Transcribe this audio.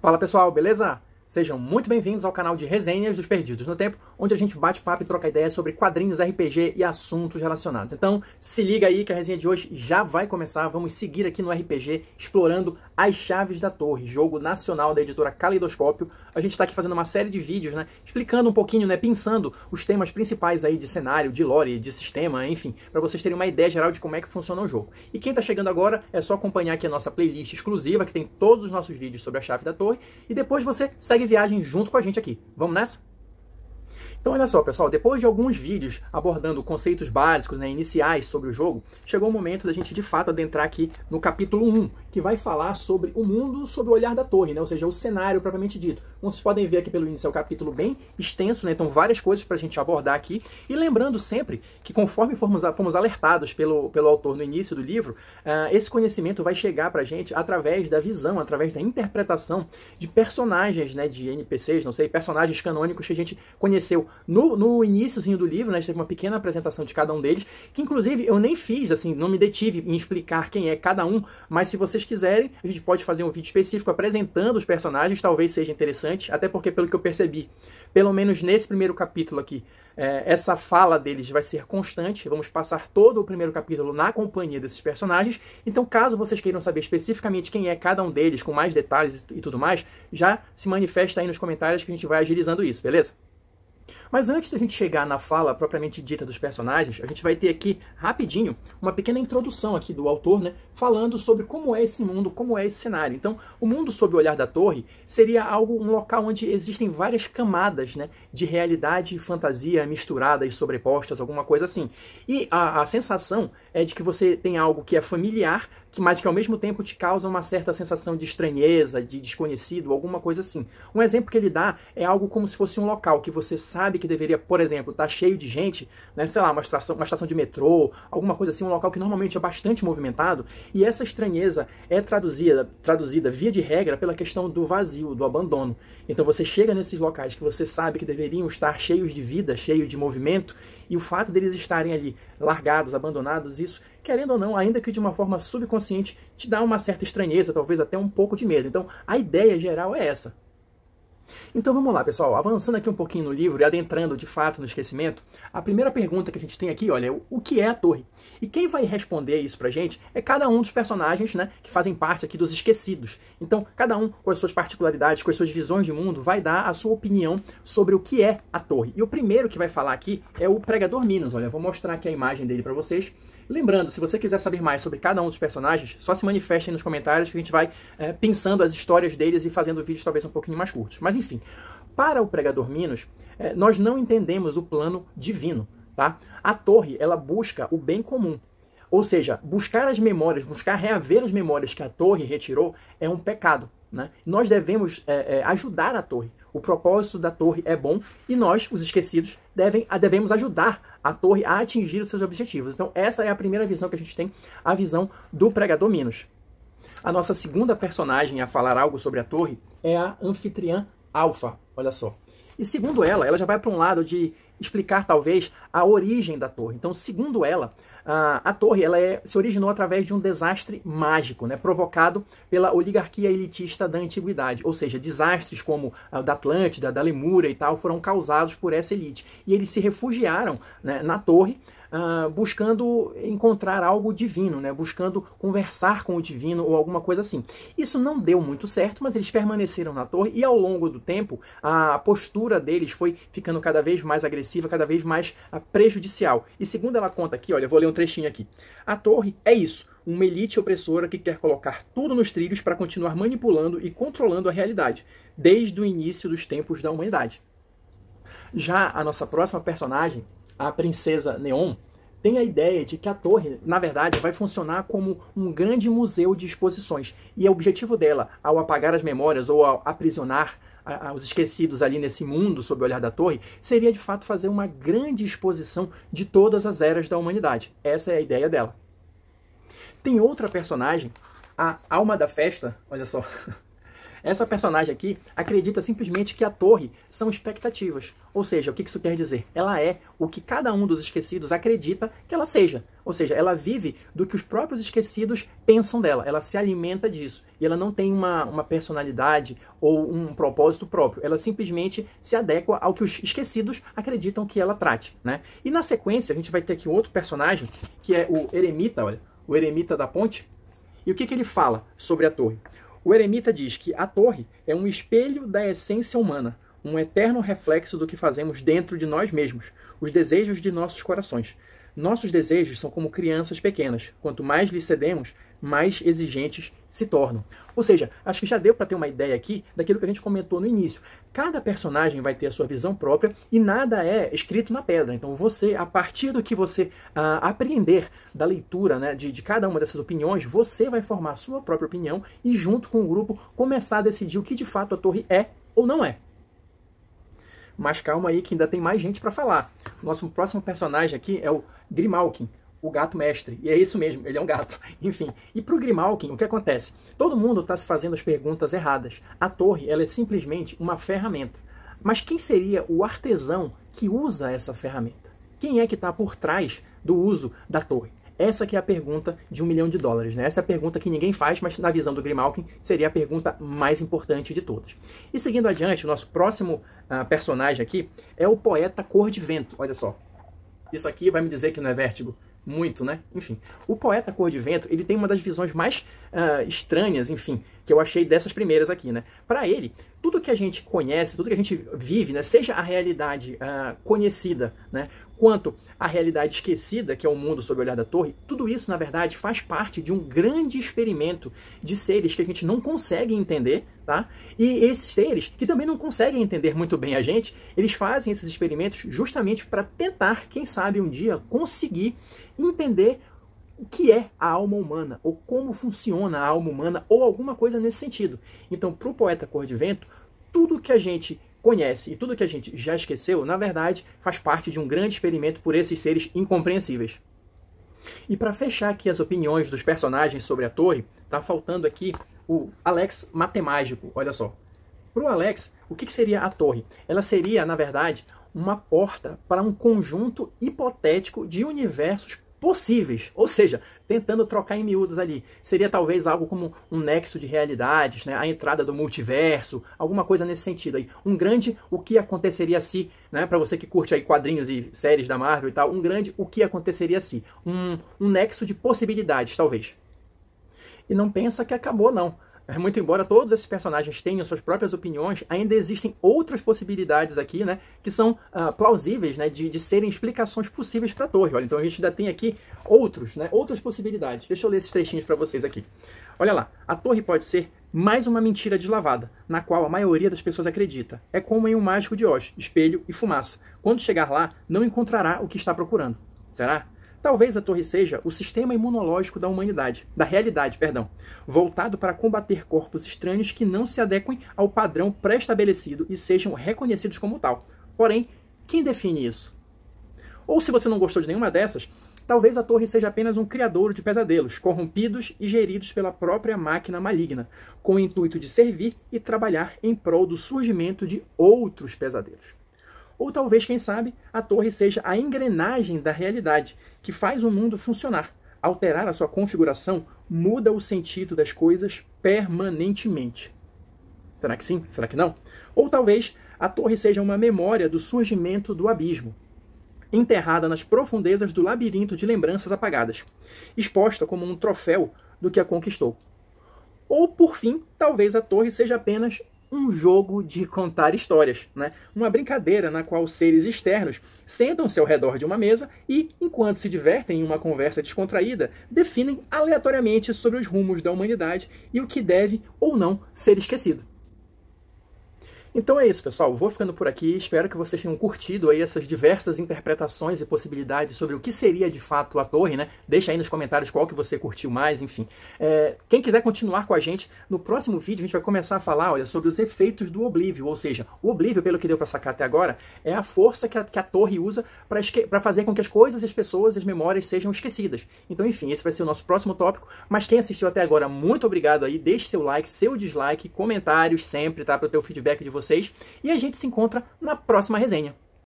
Fala pessoal, beleza? Sejam muito bem-vindos ao canal de Resenhas dos Perdidos no Tempo, onde a gente bate papo e troca ideias sobre quadrinhos, RPG e assuntos relacionados. Então, se liga aí que a resenha de hoje já vai começar. Vamos seguir aqui no RPG, explorando As Chaves da Torre, jogo nacional da editora Caleidoscópio. A gente está aqui fazendo uma série de vídeos, né, explicando um pouquinho, pensando os temas principais aí de cenário, de lore, de sistema, enfim, para vocês terem uma ideia geral de como é que funciona o jogo. E quem está chegando agora, é só acompanhar aqui a nossa playlist exclusiva, que tem todos os nossos vídeos sobre a Chave da Torre, e depois você segue viagem junto com a gente aqui. Vamos nessa? Então olha só, pessoal, depois de alguns vídeos abordando conceitos básicos, iniciais sobre o jogo, chegou o momento da gente de fato adentrar aqui no capítulo 1, que vai falar sobre o mundo sob o olhar da torre, ou seja, o cenário propriamente dito. Como vocês podem ver aqui pelo índice, é um capítulo bem extenso, então várias coisas para a gente abordar aqui. E lembrando sempre que conforme fomos alertados pelo autor no início do livro, esse conhecimento vai chegar para a gente através da visão, através da interpretação de personagens, de NPCs, personagens canônicos que a gente conheceu no iníciozinho do livro, a gente teve uma pequena apresentação de cada um deles, que inclusive eu nem fiz, não me detive em explicar quem é cada um, mas se vocês quiserem, a gente pode fazer um vídeo específico apresentando os personagens, talvez seja interessante, até porque pelo que eu percebi, pelo menos nesse primeiro capítulo aqui, essa fala deles vai ser constante, vamos passar todo o primeiro capítulo na companhia desses personagens, então caso vocês queiram saber especificamente quem é cada um deles, com mais detalhes e tudo mais, já se manifesta aí nos comentários que a gente vai agilizando isso, beleza? Mas antes da gente chegar na fala propriamente dita dos personagens, a gente vai ter aqui, rapidinho, uma pequena introdução aqui do autor, falando sobre como é esse mundo, como é esse cenário. Então, o mundo sob o olhar da torre seria um local onde existem várias camadas, de realidade e fantasia misturadas, sobrepostas, alguma coisa assim. E a sensação é de que você tem algo que é familiar, mas que ao mesmo tempo te causa uma certa sensação de estranheza, de desconhecido, alguma coisa assim. Um exemplo que ele dá é algo como se fosse um local que você sabe que deveria, por exemplo, estar cheio de gente, sei lá, uma estação de metrô, alguma coisa assim, um local que normalmente é bastante movimentado, e essa estranheza é traduzida via de regra pela questão do vazio, do abandono. Então você chega nesses locais que você sabe que deveriam estar cheios de vida, cheios de movimento, e o fato deles estarem ali largados, abandonados, isso, querendo ou não, ainda que de uma forma subconsciente, te dá uma certa estranheza, talvez até um pouco de medo. Então, a ideia geral é essa. Então vamos lá, pessoal, avançando aqui um pouquinho no livro e adentrando de fato no esquecimento, a primeira pergunta que a gente tem aqui, olha, é o que é a torre? E quem vai responder isso pra gente é cada um dos personagens, que fazem parte aqui dos esquecidos. Então, cada um com as suas particularidades, com as suas visões de mundo, vai dar a sua opinião sobre o que é a torre. E o primeiro que vai falar aqui é o Pregador Minos, olha, eu vou mostrar aqui a imagem dele pra vocês. Lembrando, se você quiser saber mais sobre cada um dos personagens, só se manifestem nos comentários que a gente vai pensando as histórias deles e fazendo vídeos talvez um pouquinho mais curtos. Mas enfim, para o Pregador Minos, nós não entendemos o plano divino, tá? A torre, ela busca o bem comum. Ou seja, buscar as memórias, buscar reaver as memórias que a torre retirou é um pecado. Nós devemos ajudar a torre. O propósito da torre é bom e nós, os esquecidos, devemos ajudar a torre a atingir os seus objetivos. Então essa é a primeira visão que a gente tem, a visão do Pregador Minos. A nossa segunda personagem a falar algo sobre a torre é a anfitriã Alfa, olha só. E segundo ela já vai para um lado de explicar talvez a origem da torre. Então, segundo ela, a torre se originou através de um desastre mágico, provocado pela oligarquia elitista da antiguidade. Ou seja, desastres como a da Atlântida, da Lemúria e tal, foram causados por essa elite. E eles se refugiaram na torre, buscando encontrar algo divino, buscando conversar com o divino ou alguma coisa assim. Isso não deu muito certo, mas eles permaneceram na torre e ao longo do tempo a postura deles foi ficando cada vez mais agressiva, cada vez mais prejudicial. E segundo ela conta aqui, olha, eu vou ler um trechinho aqui. A torre é isso, uma elite opressora que quer colocar tudo nos trilhos para continuar manipulando e controlando a realidade, desde o início dos tempos da humanidade. Já a nossa próxima personagem, a princesa Neon, tem a ideia de que a torre, na verdade, vai funcionar como um grande museu de exposições. E o objetivo dela, ao apagar as memórias ou ao aprisionar os esquecidos ali nesse mundo sob o olhar da torre, seria de fato fazer uma grande exposição de todas as eras da humanidade. Essa é a ideia dela. Tem outra personagem, a Alma da Festa, olha só. Essa personagem aqui acredita simplesmente que a torre são expectativas. Ou seja, o que isso quer dizer? Ela é o que cada um dos esquecidos acredita que ela seja. Ou seja, ela vive do que os próprios esquecidos pensam dela. Ela se alimenta disso. E ela não tem uma personalidade ou um propósito próprio. Ela simplesmente se adequa ao que os esquecidos acreditam que ela trate, né? E na sequência, a gente vai ter aqui outro personagem, que é o eremita, olha, o eremita da ponte. E o que ele fala sobre a torre? O eremita diz que a torre é um espelho da essência humana, um eterno reflexo do que fazemos dentro de nós mesmos, os desejos de nossos corações. Nossos desejos são como crianças pequenas. Quanto mais lhes cedemos, mais exigentes se tornam. Ou seja, acho que já deu para ter uma ideia aqui daquilo que a gente comentou no início. Cada personagem vai ter a sua visão própria e nada é escrito na pedra. Então você, a partir do que você apreender da leitura, né, de cada uma dessas opiniões, você vai formar a sua própria opinião e junto com o grupo começar a decidir o que de fato a torre é ou não é. Mas calma aí que ainda tem mais gente para falar. Nosso próximo personagem aqui é o Grimalkin, o gato mestre. E é isso mesmo, ele é um gato. Enfim, e para o Grimalkin, o que acontece? Todo mundo está se fazendo as perguntas erradas. A torre, ela é simplesmente uma ferramenta. Mas quem seria o artesão que usa essa ferramenta? Quem é que está por trás do uso da torre? Essa que é a pergunta de $1 milhão, né? Essa é a pergunta que ninguém faz, mas na visão do Grimalkin seria a pergunta mais importante de todas. E seguindo adiante, o nosso próximo personagem aqui é o poeta Cor de Vento. Olha só. Isso aqui vai me dizer que não é Vértigo? Muito, né? Enfim, o poeta Cor de Vento, ele tem uma das visões mais estranhas, enfim, que eu achei dessas primeiras aqui, né? Para ele, tudo que a gente conhece, tudo que a gente vive, né, seja a realidade conhecida, né, quanto a realidade esquecida, que é o mundo sob o olhar da torre, tudo isso, na verdade, faz parte de um grande experimento de seres que a gente não consegue entender, tá? E esses seres, que também não conseguem entender muito bem a gente, eles fazem esses experimentos justamente para tentar, quem sabe um dia, conseguir entender o que é a alma humana, ou como funciona a alma humana, ou alguma coisa nesse sentido. Então, para o poeta Cor de Vento, tudo que a gente conhece e tudo que a gente já esqueceu, na verdade, faz parte de um grande experimento por esses seres incompreensíveis. E para fechar aqui as opiniões dos personagens sobre a torre, tá faltando aqui o Alex Matemágico, olha só. Para o Alex, o que seria a torre? Ela seria, na verdade, uma porta para um conjunto hipotético de universos possíveis, ou seja, tentando trocar em miúdos ali. Seria talvez algo como um nexo de realidades, né? A entrada do multiverso, alguma coisa nesse sentido aí. Um grande o que aconteceria se, né? Para você que curte aí quadrinhos e séries da Marvel e tal, um grande o que aconteceria se. Um nexo de possibilidades, talvez. E não pensa que acabou, não. Muito embora todos esses personagens tenham suas próprias opiniões, ainda existem outras possibilidades aqui, né, que são plausíveis, né, de serem explicações possíveis para a torre. Olha, então a gente ainda tem aqui outras possibilidades. Deixa eu ler esses trechinhos para vocês aqui. Olha lá, a torre pode ser mais uma mentira deslavada, na qual a maioria das pessoas acredita. É como em um mágico de Oz, espelho e fumaça. Quando chegar lá, não encontrará o que está procurando. Será? Talvez a torre seja o sistema imunológico da realidade, voltado para combater corpos estranhos que não se adequem ao padrão pré-estabelecido e sejam reconhecidos como tal. Porém, quem define isso? Ou se você não gostou de nenhuma dessas, talvez a torre seja apenas um criadouro de pesadelos, corrompidos e geridos pela própria máquina maligna, com o intuito de servir e trabalhar em prol do surgimento de outros pesadelos. Ou talvez, quem sabe, a torre seja a engrenagem da realidade, que faz o mundo funcionar. Alterar a sua configuração muda o sentido das coisas permanentemente. Será que sim? Será que não? Ou talvez a torre seja uma memória do surgimento do abismo, enterrada nas profundezas do labirinto de lembranças apagadas, exposta como um troféu do que a conquistou. Ou, por fim, talvez a torre seja apenas um jogo de contar histórias, né? Uma brincadeira na qual seres externos sentam-se ao redor de uma mesa e, enquanto se divertem em uma conversa descontraída, definem aleatoriamente sobre os rumos da humanidade e o que deve ou não ser esquecido. Então é isso, pessoal. Vou ficando por aqui. Espero que vocês tenham curtido aí essas diversas interpretações e possibilidades sobre o que seria de fato a torre, né? Deixa aí nos comentários qual que você curtiu mais, enfim. Quem quiser continuar com a gente, no próximo vídeo a gente vai começar a falar, olha, sobre os efeitos do Oblivion, ou seja, o Oblivion, pelo que deu para sacar até agora, é a força que a torre usa para fazer com que as coisas, as pessoas, as memórias sejam esquecidas. Então, enfim, esse vai ser o nosso próximo tópico. Mas quem assistiu até agora, muito obrigado aí. Deixe seu like, seu dislike, comentários sempre, tá? Para o teu feedback de vocês. E a gente se encontra na próxima resenha.